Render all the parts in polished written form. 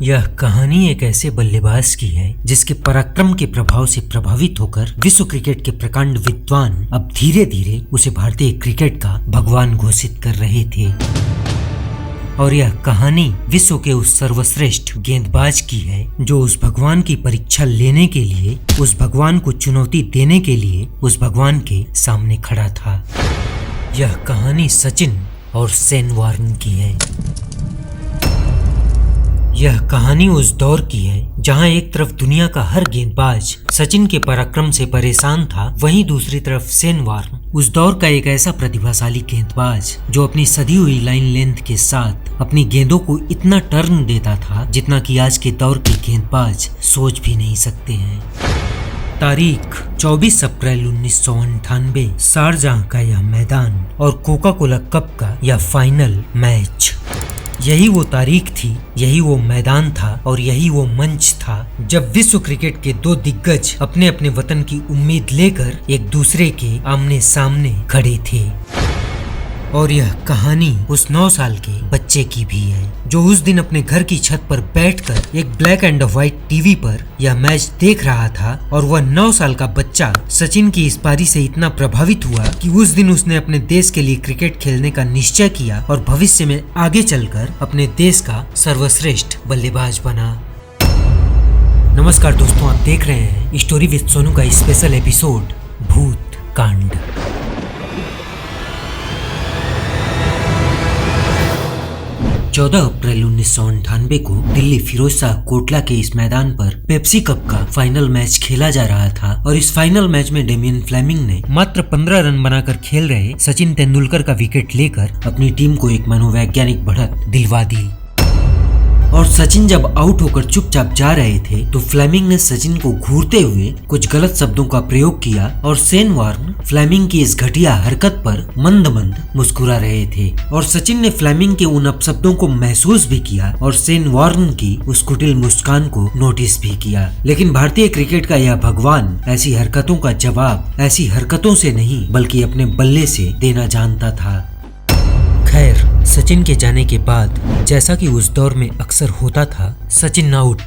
यह कहानी एक ऐसे बल्लेबाज की है जिसके पराक्रम के प्रभाव से प्रभावित होकर विश्व क्रिकेट के प्रकांड विद्वान अब धीरे धीरे उसे भारतीय क्रिकेट का भगवान घोषित कर रहे थे। और यह कहानी विश्व के उस सर्वश्रेष्ठ गेंदबाज की है जो उस भगवान की परीक्षा लेने के लिए, उस भगवान को चुनौती देने के लिए उस भगवान के सामने खड़ा था। यह कहानी सचिन और शेन वॉर्न की है। यह कहानी उस दौर की है जहां एक तरफ दुनिया का हर गेंदबाज सचिन के पराक्रम से परेशान था, वहीं दूसरी तरफ शेन वॉर्न उस दौर का एक ऐसा प्रतिभाशाली गेंदबाज जो अपनी सधी हुई लाइन लेंथ के साथ अपनी गेंदों को इतना टर्न देता था जितना कि आज के दौर के गेंदबाज सोच भी नहीं सकते हैं। तारीख 24 अप्रैल 1998, शारजाह का यह मैदान और कोका कोला कप का यह फाइनल मैच। यही वो तारीख थी, यही वो मैदान था और यही वो मंच था जब विश्व क्रिकेट के दो दिग्गज अपने अपने वतन की उम्मीद लेकर एक दूसरे के आमने सामने खड़े थे। और यह कहानी उस 9 साल के बच्चे की भी है जो उस दिन अपने घर की छत पर बैठकर एक ब्लैक एंड व्हाइट टीवी पर यह मैच देख रहा था। और वह 9 साल का बच्चा सचिन की इस पारी से इतना प्रभावित हुआ कि उस दिन उसने अपने देश के लिए क्रिकेट खेलने का निश्चय किया और भविष्य में आगे चलकर अपने देश का सर्वश्रेष्ठ बल्लेबाज बना। नमस्कार दोस्तों, आप देख रहे हैं स्टोरी विद सोनू का स्पेशल एपिसोड भूत कांड। 14 अप्रैल 1998 को दिल्ली फिरोज शाह कोटला के इस मैदान पर पेप्सी कप का फाइनल मैच खेला जा रहा था। और इस फाइनल मैच में डेमियन फ्लेमिंग ने मात्र 15 रन बनाकर खेल रहे सचिन तेंदुलकर का विकेट लेकर अपनी टीम को एक मनोवैज्ञानिक बढ़त दिलवा दी। और सचिन जब आउट होकर चुपचाप जा रहे थे तो फ्लेमिंग ने सचिन को घूरते हुए कुछ गलत शब्दों का प्रयोग किया और शेन वॉर्न फ्लेमिंग की इस घटिया हरकत पर मंद मंद मुस्कुरा रहे थे। और सचिन ने फ्लेमिंग के उन अपशब्दों को महसूस भी किया और शेन वॉर्न की उस कुटिल मुस्कान को नोटिस भी किया। लेकिन भारतीय क्रिकेट का यह भगवान ऐसी हरकतों का जवाब ऐसी हरकतों से नहीं बल्कि अपने बल्ले से देना जानता था। खैर, सचिन के जाने के बाद जैसा कि उस दौर में अक्सर होता था, सचिन आउट,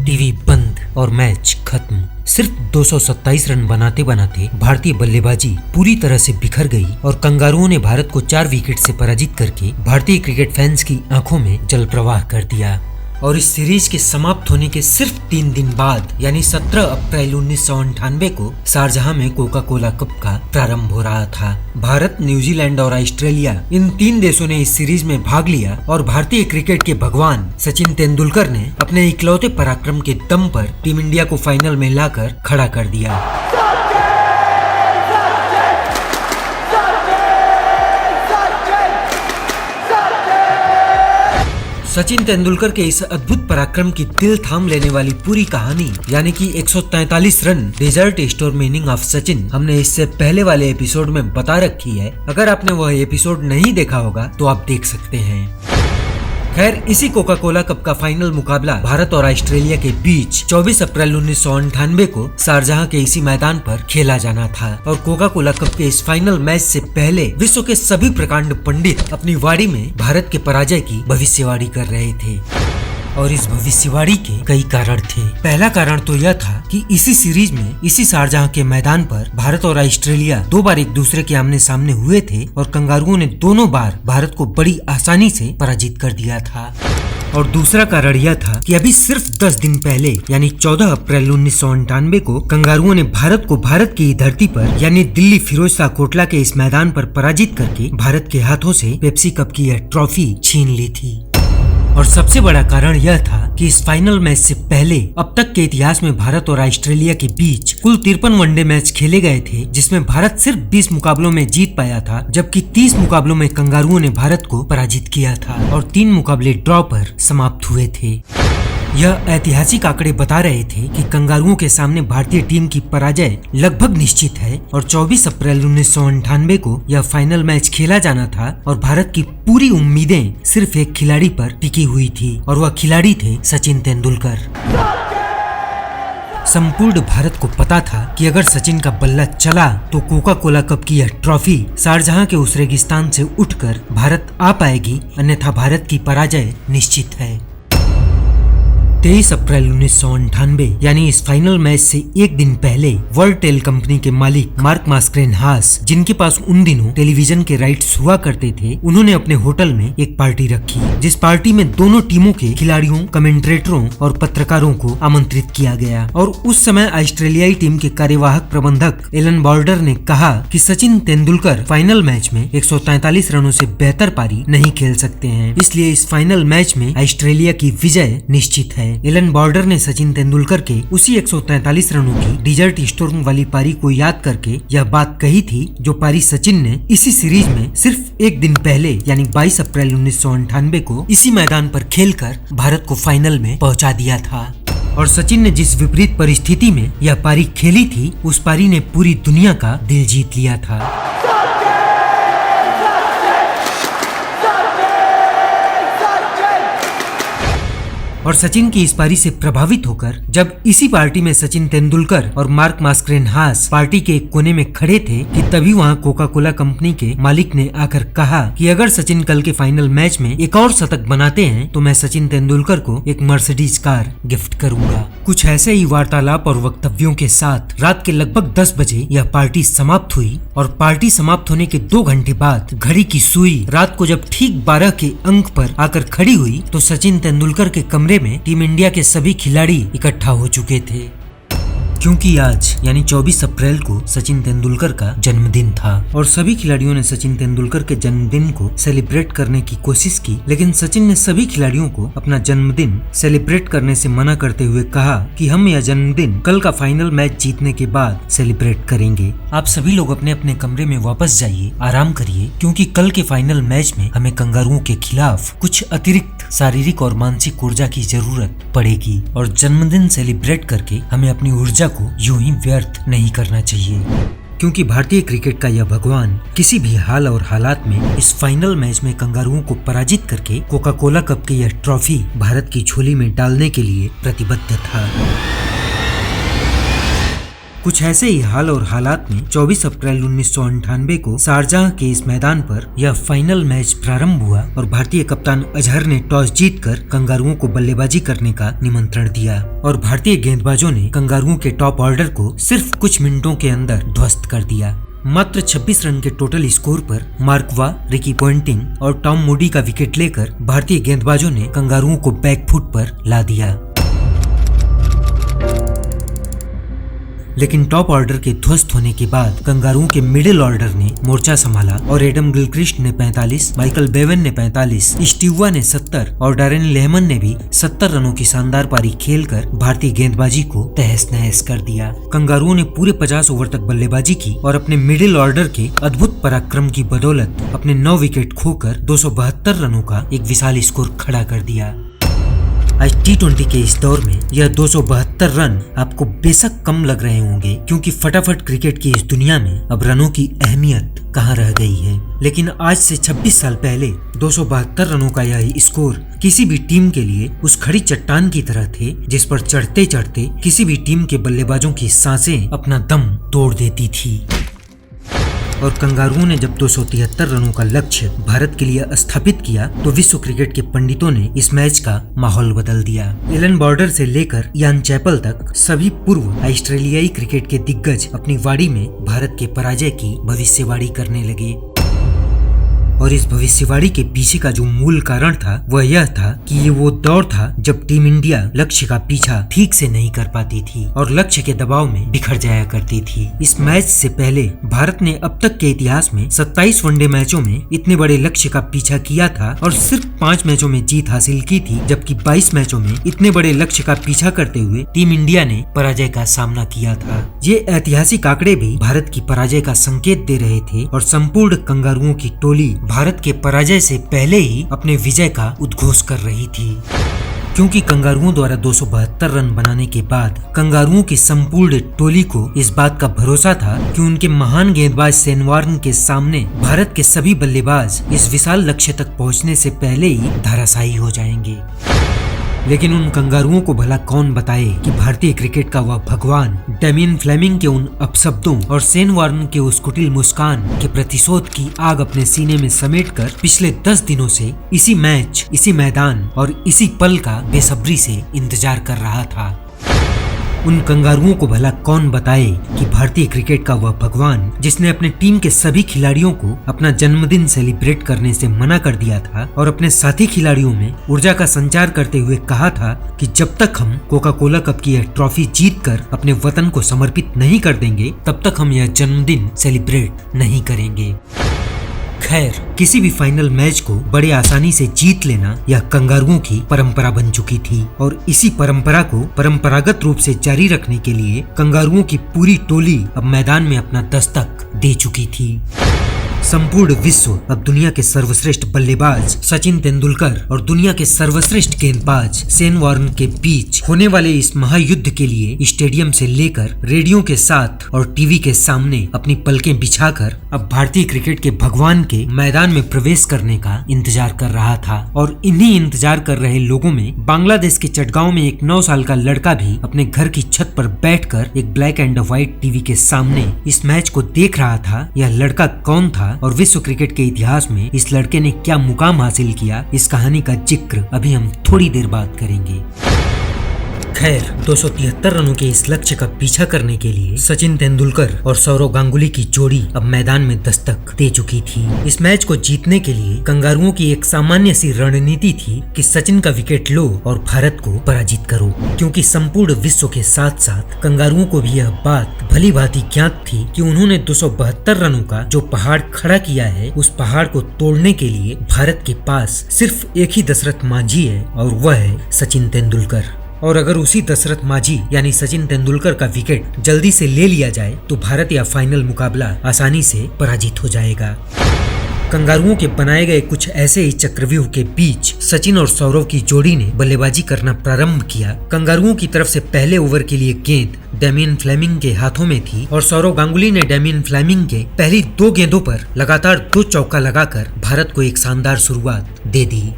टीवी बंद और मैच खत्म। सिर्फ 227 रन बनाते बनाते भारतीय बल्लेबाजी पूरी तरह से बिखर गई और कंगारुओं ने भारत को 4 विकेट से पराजित करके भारतीय क्रिकेट फैंस की आंखों में जल प्रवाह कर दिया। और इस सीरीज के समाप्त होने के सिर्फ 3 दिन बाद यानी 17 अप्रैल 1998 को शारजाह में कोका कोला कप का प्रारंभ हो रहा था। भारत, न्यूजीलैंड और ऑस्ट्रेलिया, इन 3 देशों ने इस सीरीज में भाग लिया और भारतीय क्रिकेट के भगवान सचिन तेंदुलकर ने अपने इकलौते पराक्रम के दम पर टीम इंडिया को फाइनल में लाकर खड़ा कर दिया। सचिन तेंदुलकर के इस अद्भुत पराक्रम की दिल थाम लेने वाली पूरी कहानी यानी कि 143 run desert storm inning of Sachin हमने इससे पहले वाले एपिसोड में बता रखी है। अगर आपने वह एपिसोड नहीं देखा होगा तो आप देख सकते हैं। खैर, इसी कोका कोला कप का फाइनल मुकाबला भारत और ऑस्ट्रेलिया के बीच 24 अप्रैल 1998 को शारजाह के इसी मैदान पर खेला जाना था। और कोका कोला कप के इस फाइनल मैच से पहले विश्व के सभी प्रकांड पंडित अपनी वाड़ी में भारत के पराजय की भविष्यवाणी कर रहे थे। और इस भविष्यवाणी के कई कारण थे। पहला कारण तो यह था कि इसी सीरीज में इसी शारजाह के मैदान पर भारत और ऑस्ट्रेलिया 2 बार एक दूसरे के आमने सामने हुए थे और कंगारुओं ने दोनों बार भारत को बड़ी आसानी से पराजित कर दिया था। और दूसरा कारण यह था कि अभी सिर्फ 10 दिन पहले यानी 14 अप्रैल 1998 को कंगारुओं ने भारत को भारत की धरती पर यानी दिल्ली फिरोज शाह कोटला के इस मैदान पर पराजित करके भारत के हाथों से पेप्सी कप की यह ट्रॉफी छीन ली थी। और सबसे बड़ा कारण यह था कि इस फाइनल मैच से पहले अब तक के इतिहास में भारत और ऑस्ट्रेलिया के बीच कुल 53 वनडे मैच खेले गए थे जिसमें भारत सिर्फ 20 मुकाबलों में जीत पाया था जबकि 30 मुकाबलों में कंगारुओं ने भारत को पराजित किया था और 3 मुकाबले ड्रॉ पर समाप्त हुए थे। यह ऐतिहासिक आंकड़े बता रहे थे कि कंगारुओं के सामने भारतीय टीम की पराजय लगभग निश्चित है। और 24 अप्रैल 1998 को यह फाइनल मैच खेला जाना था और भारत की पूरी उम्मीदें सिर्फ एक खिलाड़ी पर टिकी हुई थी और वह खिलाड़ी थे सचिन तेंदुलकर। संपूर्ण भारत को पता था कि अगर सचिन का बल्ला चला तो कोका कोला कप की यह ट्रॉफी शारजाह के उस रेगिस्तान से उठकर भारत आ पाएगी, अन्यथा भारत की पराजय निश्चित है। 23 अप्रैल 1998 यानी इस फाइनल मैच से एक दिन पहले वर्ल्ड टेल कंपनी के मालिक मार्क मास्करेनहास, जिनके पास उन दिनों टेलीविजन के राइट्स हुआ करते थे, उन्होंने अपने होटल में एक पार्टी रखी, जिस पार्टी में दोनों टीमों के खिलाड़ियों, कमेंटेटरों और पत्रकारों को आमंत्रित किया गया। और उस समय ऑस्ट्रेलियाई टीम के कार्यवाहक प्रबंधक एलन बॉर्डर ने कहा कि सचिन तेंदुलकर फाइनल मैच में 143 रनों से बेहतर पारी नहीं खेल सकते हैं, इसलिए इस फाइनल मैच में ऑस्ट्रेलिया की विजय निश्चित है। एलन बॉर्डर ने सचिन तेंदुलकर के उसी 143 रनों की डिजर्ट स्टॉर्म वाली पारी को याद करके यह बात कही थी, जो पारी सचिन ने इसी सीरीज में सिर्फ एक दिन पहले यानी 22 अप्रैल 1998 को इसी मैदान पर खेलकर भारत को फाइनल में पहुंचा दिया था। और सचिन ने जिस विपरीत परिस्थिति में यह पारी खेली थी, उस पारी ने पूरी दुनिया का दिल जीत लिया था। और सचिन की इस पारी से प्रभावित होकर जब इसी पार्टी में सचिन तेंदुलकर और मार्क मास्करेनहास पार्टी के एक कोने में खड़े थे कि तभी वहां कोका कोला कंपनी के मालिक ने आकर कहा कि अगर सचिन कल के फाइनल मैच में एक और शतक बनाते हैं तो मैं सचिन तेंदुलकर को एक मर्सिडीज कार गिफ्ट करूंगा। कुछ ऐसे ही वार्तालाप और वक्तव्यों के साथ रात के लगभग 10 बजे यह पार्टी समाप्त हुई। और पार्टी समाप्त होने के 2 घंटे बाद घड़ी की सुई रात को जब ठीक 12 के अंक पर आकर खड़ी हुई तो सचिन तेंदुलकर के कमरे में टीम इंडिया के सभी खिलाड़ी इकट्ठा हो चुके थे, क्योंकि आज यानी 24 अप्रैल को सचिन तेंदुलकर का जन्मदिन था। और सभी खिलाड़ियों ने सचिन तेंदुलकर के जन्मदिन को सेलिब्रेट करने की कोशिश की, लेकिन सचिन ने सभी खिलाड़ियों को अपना जन्मदिन सेलिब्रेट करने से मना करते हुए कहा कि हम यह जन्मदिन कल का फाइनल मैच जीतने के बाद सेलिब्रेट करेंगे। आप सभी लोग अपने अपने कमरे में वापस जाइए, आराम करिए, क्योंकि कल के फाइनल मैच में हमें कंगारुओं के खिलाफ कुछ अतिरिक्त शारीरिक और मानसिक ऊर्जा की जरूरत पड़ेगी। और जन्मदिन सेलिब्रेट करके हमें अपनी ऊर्जा को यूं ही व्यर्थ नहीं करना चाहिए, क्योंकि भारतीय क्रिकेट का यह भगवान किसी भी हाल और हालात में इस फाइनल मैच में कंगारुओं को पराजित करके कोका कोला कप की यह ट्रॉफी भारत की झोली में डालने के लिए प्रतिबद्ध था। कुछ ऐसे ही हाल और हालात में 24 अप्रैल 1998 को शारजाह के इस मैदान पर यह फाइनल मैच प्रारंभ हुआ और भारतीय कप्तान अजहर ने टॉस जीतकर कंगारुओं को बल्लेबाजी करने का निमंत्रण दिया। और भारतीय गेंदबाजों ने कंगारुओं के टॉप ऑर्डर को सिर्फ कुछ मिनटों के अंदर ध्वस्त कर दिया। मात्र 26 रन के टोटल स्कोर पर मार्क वा, रिकी पॉन्टिंग और टॉम मूडी का विकेट लेकर भारतीय गेंदबाजों ने कंगारुओं को बैकफुट पर ला दिया। लेकिन टॉप ऑर्डर के ध्वस्त होने के बाद कंगारुओं के मिडिल ऑर्डर ने मोर्चा संभाला और एडम गिलक्रिस्ट ने 45, माइकल बेवन ने 45, स्टीव वा ने 70 और डैरेन लेहमन ने भी 70 रनों की शानदार पारी खेलकर भारतीय गेंदबाजी को तहस नहस कर दिया। कंगारुओं ने पूरे 50 ओवर तक बल्लेबाजी की और अपने मिडिल ऑर्डर के अद्भुत पराक्रम की बदौलत अपने 9 विकेट खोकर 272 रनों का एक विशाल स्कोर खड़ा कर दिया। आज T20 के इस दौर में यह 272 रन आपको बेशक कम लग रहे होंगे, क्योंकि फटाफट क्रिकेट की इस दुनिया में अब रनों की अहमियत कहाँ रह गई है। लेकिन आज से 26 साल पहले 272 रनों का यह स्कोर किसी भी टीम के लिए उस खड़ी चट्टान की तरह थे, जिस पर चढ़ते चढ़ते किसी भी टीम के बल्लेबाजों की सांसें अपना दम तोड़ देती थी। और कंगारुओं ने जब 273 रनों का लक्ष्य भारत के लिए स्थापित किया तो विश्व क्रिकेट के पंडितों ने इस मैच का माहौल बदल दिया। एलन बॉर्डर से लेकर यान चैपल तक सभी पूर्व ऑस्ट्रेलियाई क्रिकेट के दिग्गज अपनी वाड़ी में भारत के पराजय की भविष्यवाणी करने लगे। और इस भविष्यवाणी के पीछे का जो मूल कारण था वह यह था कि ये वो दौर था जब टीम इंडिया लक्ष्य का पीछा ठीक से नहीं कर पाती थी और लक्ष्य के दबाव में बिखर जाया करती थी। इस मैच से पहले भारत ने अब तक के इतिहास में 27 वनडे मैचों में इतने बड़े लक्ष्य का पीछा किया था और सिर्फ 5 मैचों में जीत हासिल की थी, जबकि 22 मैचों में इतने बड़े लक्ष्य का पीछा करते हुए टीम इंडिया ने पराजय का सामना किया था। ये ऐतिहासिक आंकड़े भी भारत की पराजय का संकेत दे रहे थे और संपूर्ण कंगारुओं की टोली भारत के पराजय से पहले ही अपने विजय का उद्घोष कर रही थी, क्योंकि कंगारुओं द्वारा 272 रन बनाने के बाद कंगारुओं की संपूर्ण टोली को इस बात का भरोसा था कि उनके महान गेंदबाज शेन वॉर्न के सामने भारत के सभी बल्लेबाज इस विशाल लक्ष्य तक पहुंचने से पहले ही धराशायी हो जाएंगे। लेकिन उन कंगारुओं को भला कौन बताए कि भारतीय क्रिकेट का वह भगवान डेमियन फ्लेमिंग के उन अपशब्दों और शेन वॉर्न के उस कुटिल मुस्कान के प्रतिशोध की आग अपने सीने में समेटकर पिछले 10 दिनों से इसी मैच, इसी मैदान और इसी पल का बेसब्री से इंतजार कर रहा था। उन कंगारुओं को भला कौन बताए कि भारतीय क्रिकेट का वह भगवान जिसने अपने टीम के सभी खिलाड़ियों को अपना जन्मदिन सेलिब्रेट करने से मना कर दिया था और अपने साथी खिलाड़ियों में ऊर्जा का संचार करते हुए कहा था कि जब तक हम कोका कोला कप की यह ट्रॉफी जीतकर अपने वतन को समर्पित नहीं कर देंगे तब तक हम यह जन्मदिन सेलिब्रेट नहीं करेंगे। खैर, किसी भी फाइनल मैच को बड़े आसानी से जीत लेना यह कंगारुओं की परंपरा बन चुकी थी और इसी परंपरा को परंपरागत रूप से जारी रखने के लिए कंगारुओं की पूरी टोली अब मैदान में अपना दस्तक दे चुकी थी। संपूर्ण विश्व अब दुनिया के सर्वश्रेष्ठ बल्लेबाज सचिन तेंदुलकर और दुनिया के सर्वश्रेष्ठ गेंदबाज शेन वॉर्न के बीच होने वाले इस महायुद्ध के लिए स्टेडियम से लेकर रेडियो के साथ और टीवी के सामने अपनी पलकें बिछाकर अब भारतीय क्रिकेट के भगवान के मैदान में प्रवेश करने का इंतजार कर रहा था। और इन्हीं इंतजार कर रहे लोगों में बांग्लादेश के चटगांव में एक 9 साल का लड़का भी अपने घर की छत पर बैठकर एक ब्लैक एंड व्हाइट टीवी के सामने इस मैच को देख रहा था। यह लड़का कौन था और विश्व क्रिकेट के इतिहास में इस लड़के ने क्या मुकाम हासिल किया, इस कहानी का जिक्र अभी हम थोड़ी देर बाद करेंगे। खैर, 273 रनों के इस लक्ष्य का पीछा करने के लिए सचिन तेंदुलकर और सौरव गांगुली की जोड़ी अब मैदान में दस्तक दे चुकी थी। इस मैच को जीतने के लिए कंगारुओं की एक सामान्य सी रणनीति थी कि सचिन का विकेट लो और भारत को पराजित करो, क्योंकि संपूर्ण विश्व के साथ साथ कंगारुओं को भी यह बात भली भांति ज्ञात थी कि उन्होंने 272 रनों का जो पहाड़ खड़ा किया है उस पहाड़ को तोड़ने के लिए भारत के पास सिर्फ एक ही दशरथ मांझी है और वह है सचिन तेंदुलकर। और अगर उसी दशरथ मांझी यानी सचिन तेंदुलकर का विकेट जल्दी से ले लिया जाए तो भारत या फाइनल मुकाबला आसानी से पराजित हो जाएगा। कंगारुओं के बनाए गए कुछ ऐसे ही चक्रव्यूह के बीच सचिन और सौरव की जोड़ी ने बल्लेबाजी करना प्रारंभ किया। कंगारुओं की तरफ से पहले ओवर के लिए गेंद डेमियन फ्लेमिंग के हाथों में थी और सौरव गांगुली ने डेमियन फ्लेमिंग के पहली 2 गेंदों पर लगातार 2 चौका लगाकर भारत को एक शानदार शुरुआत दे दी।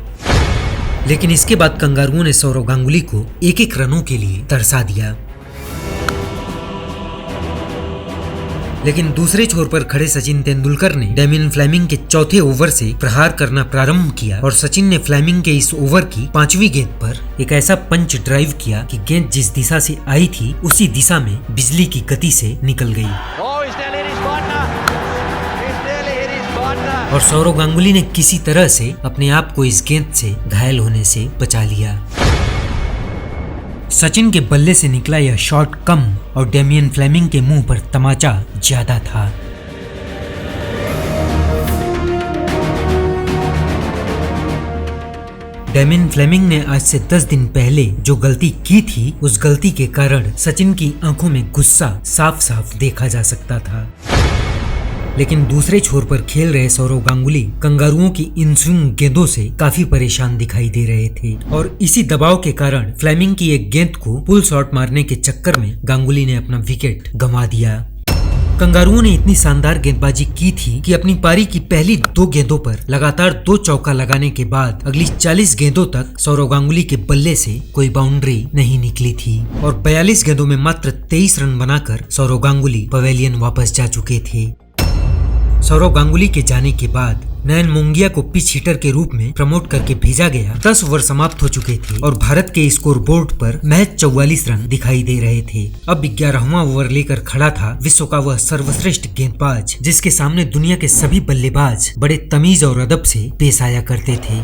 लेकिन इसके बाद कंगारुओं ने सौरव गांगुली को 1-1 रनों के लिए तरसा दिया। लेकिन दूसरे छोर पर खड़े सचिन तेंदुलकर ने डेमियन फ्लेमिंग के चौथे ओवर से प्रहार करना प्रारंभ किया और सचिन ने फ्लेमिंग के इस ओवर की 5वीं गेंद पर एक ऐसा पंच ड्राइव किया कि गेंद जिस दिशा से आई थी उसी दिशा में बिजली की गति से निकल गई और सौरव गांगुली ने किसी तरह से अपने आप को इस गेंद से घायल होने से बचा लिया। सचिन के बल्ले से निकला यह शॉट कम और डेमियन फ्लेमिंग के मुंह पर तमाचा ज्यादा था। डेमियन फ्लेमिंग ने आज से 10 दिन पहले जो गलती की थी उस गलती के कारण सचिन की आंखों में गुस्सा साफ साफ देखा जा सकता था। लेकिन दूसरे छोर पर खेल रहे सौरव गांगुली कंगारुओं की इन स्विंग गेंदों से काफी परेशान दिखाई दे रहे थे और इसी दबाव के कारण फ्लेमिंग की एक गेंद को पुल शॉट मारने के चक्कर में गांगुली ने अपना विकेट गंवा दिया। कंगारुओं ने इतनी शानदार गेंदबाजी की थी कि अपनी पारी की पहली 2 गेंदों पर लगातार 2 चौका लगाने के बाद अगली 40 गेंदों तक सौरव गांगुली के बल्ले से कोई बाउंड्री नहीं निकली थी और 42 गेंदों में मात्र 23 रन बनाकर सौरव गांगुली पवेलियन वापस जा चुके थे। सौरव गांगुली के जाने के बाद नयन मोंगिया को पिच हिटर के रूप में प्रमोट करके भेजा गया। 10 ओवर समाप्त हो चुके थे और भारत के स्कोर बोर्ड पर महज 44 रन दिखाई दे रहे थे। अब 11वां ओवर लेकर खड़ा था विश्व का वह सर्वश्रेष्ठ गेंदबाज जिसके सामने दुनिया के सभी बल्लेबाज बड़े तमीज और अदब से पेश आया करते थे।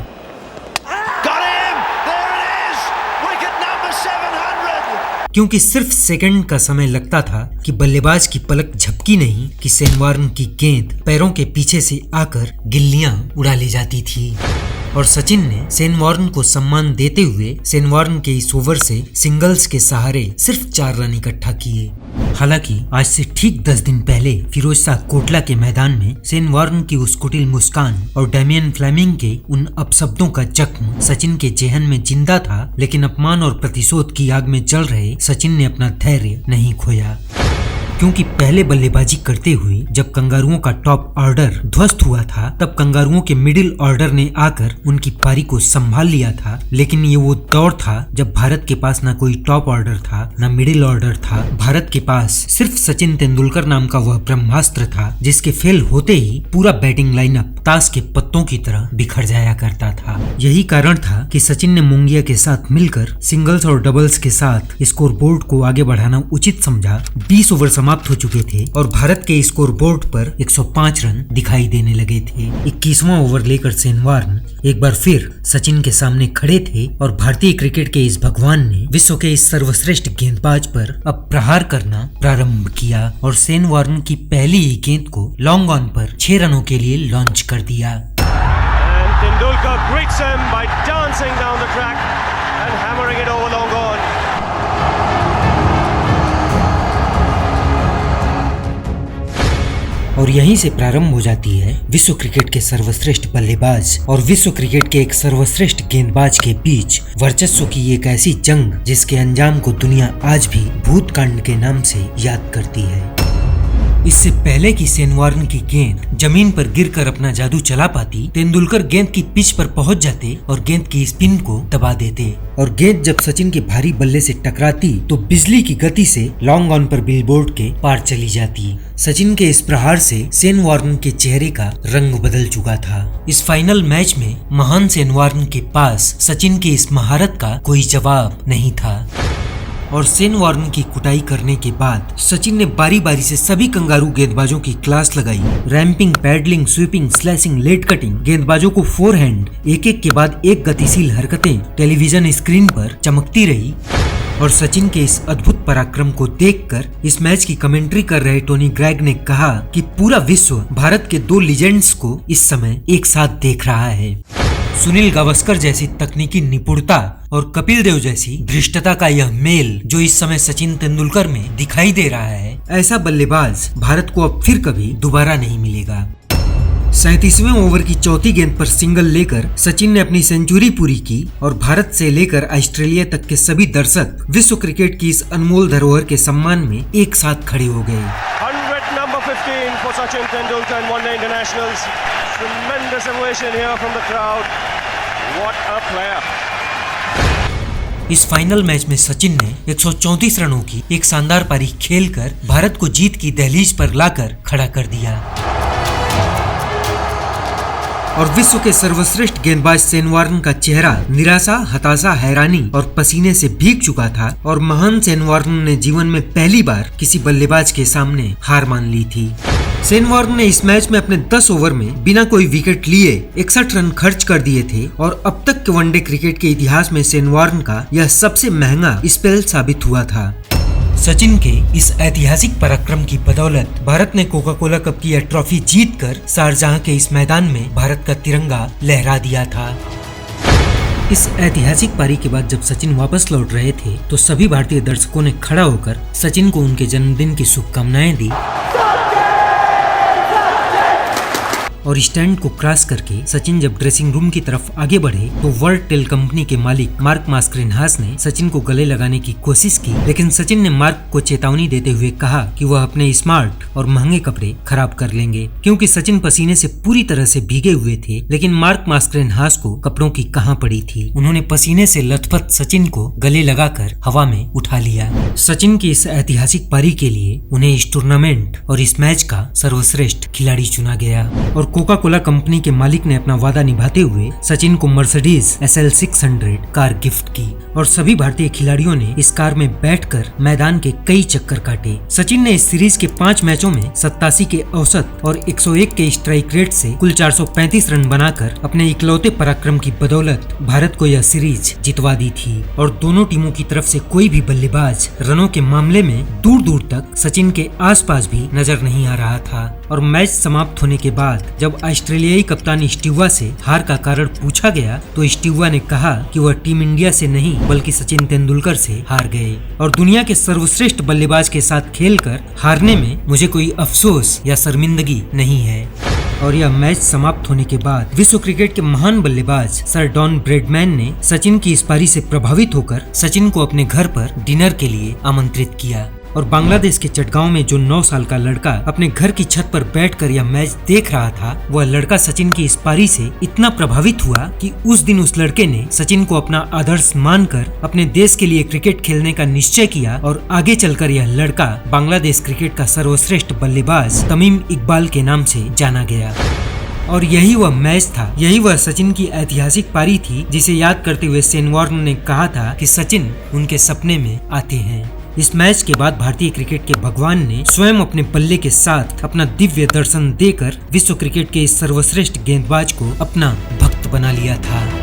क्योंकि सिर्फ सेकंड का समय लगता था कि बल्लेबाज की पलक झपकी नहीं कि शेन वॉर्न की गेंद पैरों के पीछे से आकर गिल्लियां उड़ा ले जाती थी और सचिन ने शेन वॉर्न को सम्मान देते हुए शेन वॉर्न के इस ओवर से सिंगल्स के सहारे सिर्फ 4 रन इकट्ठा किए। हालांकि आज से ठीक 10 दिन पहले फिरोज शाह कोटला के मैदान में शेन वॉर्न की उस कुटिल मुस्कान और डेमियन फ्लेमिंग के उन अपशब्दों का जख्म सचिन के जेहन में जिंदा था, लेकिन अपमान और प्रतिशोध की आग में जल रहे सचिन ने अपना धैर्य नहीं खोया। क्योंकि पहले बल्लेबाजी करते हुए जब कंगारुओं का टॉप ऑर्डर ध्वस्त हुआ था तब कंगारुओं के मिडिल ऑर्डर ने आकर उनकी पारी को संभाल लिया था। लेकिन ये वो दौर था जब भारत के पास ना कोई टॉप ऑर्डर था ना मिडिल ऑर्डर था। भारत के पास सिर्फ सचिन तेंदुलकर नाम का वह ब्रह्मास्त्र था जिसके फेल होते ही पूरा बैटिंग लाइनअप ताश के पत्तों की तरह बिखर जाया करता था। यही कारण था कि सचिन ने मुंगिया के साथ मिलकर सिंगल्स और डबल्स के साथ स्कोर बोर्ड को आगे बढ़ाना उचित समझा। 20 ओवर समाप्त हो चुके थे और भारत के स्कोर बोर्ड पर 105 रन दिखाई देने लगे थे। 21वां ओवर लेकर शेन वॉर्न एक बार फिर सचिन के सामने खड़े थे और भारतीय क्रिकेट के इस भगवान ने विश्व के इस सर्वश्रेष्ठ गेंदबाज पर अब प्रहार करना प्रारंभ किया और शेन वॉर्न की पहली ही गेंद को लॉन्ग ऑन पर 6 रनों के लिए लॉन्च कर दिया। Tendulkar greets him by dancing down the track and hammering it over long on. और यहीं से प्रारंभ हो जाती है विश्व क्रिकेट के सर्वश्रेष्ठ बल्लेबाज और विश्व क्रिकेट के एक सर्वश्रेष्ठ गेंदबाज के बीच वर्चस्व की एक ऐसी जंग जिसके अंजाम को दुनिया आज भी भूतकांड के नाम से याद करती है। इससे पहले कि शेन वॉर्न की गेंद जमीन पर गिरकर अपना जादू चला पाती, तेंदुलकर गेंद की पिच पर पहुंच जाते और गेंद की स्पिन को दबा देते और गेंद जब सचिन के भारी बल्ले से टकराती तो बिजली की गति से लॉन्ग ऑन पर बिलबोर्ड के पार चली जाती। सचिन के इस प्रहार से शेन वॉर्न के चेहरे का रंग बदल चुका था। इस फाइनल मैच में महान शेन वॉर्न के पास सचिन की इस महारत का कोई जवाब नहीं था और शेन वॉर्न की कुटाई करने के बाद सचिन ने बारी बारी से सभी कंगारू गेंदबाजों की क्लास लगाई। Ramping, paddling, sweeping, slashing, late cutting, गेंदबाजों को फोरहैंड, एक एक के बाद एक गतिशील हरकतें टेलीविजन स्क्रीन पर चमकती रही। और सचिन के इस अद्भुत पराक्रम को देखकर इस मैच की कमेंट्री कर रहे टोनी ग्रेग ने कहा कि पूरा विश्व भारत के 2 लीजेंड्स को इस समय एक साथ देख रहा है। सुनील गावस्कर जैसी तकनीकी निपुणता और कपिल देव जैसी धृष्टता का यह मेल जो इस समय सचिन तेंदुलकर में दिखाई दे रहा है, ऐसा बल्लेबाज भारत को अब फिर कभी दोबारा नहीं मिलेगा। 37वें ओवर की चौथी गेंद पर सिंगल लेकर सचिन ने अपनी सेंचुरी पूरी की और भारत से लेकर ऑस्ट्रेलिया तक के सभी दर्शक विश्व क्रिकेट की इस अनमोल धरोहर के सम्मान में एक साथ खड़े हो गए। 100 number 15 for Sachin Tendulkar in one-day internationals. Tremendous ovation here from the crowd. What a player! इस फाइनल मैच में सचिन ने 134 रनों की एक शानदार पारी खेलकर भारत को जीत की दहलीज पर लाकर खड़ा कर दिया और विश्व के सर्वश्रेष्ठ गेंदबाज शेन वॉर्न का चेहरा निराशा, हताशा, हैरानी और पसीने से भीग चुका था और महान शेन वॉर्न ने जीवन में पहली बार किसी बल्लेबाज के सामने हार मान ली थी। शेन वॉर्न ने इस मैच में अपने 10 ओवर में बिना कोई विकेट लिए 61 रन खर्च कर दिए थे और अब तक के वनडे क्रिकेट के इतिहास में शेन वॉर्न का यह सबसे महंगा स्पेल साबित हुआ था। सचिन के इस ऐतिहासिक पराक्रम की बदौलत भारत ने कोका कोला कप की यह ट्रॉफी जीतकर शारजाह के इस मैदान में भारत का तिरंगा लहरा दिया था। इस ऐतिहासिक पारी के बाद जब सचिन वापस लौट रहे थे तो सभी भारतीय दर्शकों ने खड़ा होकर सचिन को उनके जन्मदिन की शुभकामनाएं दी और स्टैंड को क्रॉस करके सचिन जब ड्रेसिंग रूम की तरफ आगे बढ़े तो वर्ल्ड टेल कंपनी के मालिक मार्क मास्करेनहास ने सचिन को गले लगाने की कोशिश की, लेकिन सचिन ने मार्क को चेतावनी देते हुए कहा कि वह अपने स्मार्ट और महंगे कपड़े खराब कर लेंगे क्योंकि सचिन पसीने से पूरी तरह से भीगे हुए थे। लेकिन मार्क मास्करेनहास को कपड़ों की कहां पड़ी थी। उन्होंने पसीने से लथपथ सचिन को गले लगाकर हवा में उठा लिया। सचिन की इस ऐतिहासिक पारी के लिए उन्हें इस टूर्नामेंट और इस मैच का सर्वश्रेष्ठ खिलाड़ी चुना गया और कोका कोला कंपनी के मालिक ने अपना वादा निभाते हुए सचिन को मर्सिडीज SL 600 कार गिफ्ट की और सभी भारतीय खिलाड़ियों ने इस कार में बैठकर मैदान के कई चक्कर काटे। सचिन ने इस सीरीज के 5 मैचों में 87 के औसत और 101 के स्ट्राइक रेट से कुल 435 रन बनाकर अपने इकलौते पराक्रम की बदौलत भारत को यह सीरीज जितवा दी थी और दोनों टीमों की तरफ से कोई भी बल्लेबाज रनों के मामले में दूर दूर तक सचिन के आसपास भी नजर नहीं आ रहा था। और मैच समाप्त होने के बाद जब ऑस्ट्रेलियाई कप्तान स्टीवा से हार का कारण पूछा गया तो स्टीवा ने कहा कि वह टीम इंडिया से नहीं बल्कि सचिन तेंदुलकर से हार गए और दुनिया के सर्वश्रेष्ठ बल्लेबाज के साथ खेलकर हारने में मुझे कोई अफसोस या शर्मिंदगी नहीं है। और यह मैच समाप्त होने के बाद विश्व क्रिकेट के महान बल्लेबाज सर डॉन ब्रैडमैन ने सचिन की इस पारी से प्रभावित होकर सचिन को अपने घर पर डिनर के लिए आमंत्रित किया। और बांग्लादेश के चटगांव में जो 9 साल का लड़का अपने घर की छत पर बैठकर यह मैच देख रहा था, वह लड़का सचिन की इस पारी से इतना प्रभावित हुआ कि उस दिन उस लड़के ने सचिन को अपना आदर्श मानकर अपने देश के लिए क्रिकेट खेलने का निश्चय किया और आगे चलकर यह लड़का बांग्लादेश क्रिकेट का सर्वश्रेष्ठ बल्लेबाज तमीम इकबाल के नाम से जाना गया। और यही वह मैच था, यही वह सचिन की ऐतिहासिक पारी थी जिसे याद करते हुए शेन वॉर्न ने कहा था कि सचिन उनके सपने में आते हैं। इस मैच के बाद भारतीय क्रिकेट के भगवान ने स्वयं अपने बल्ले के साथ अपना दिव्य दर्शन देकर विश्व क्रिकेट के इस सर्वश्रेष्ठ गेंदबाज को अपना भक्त बना लिया था।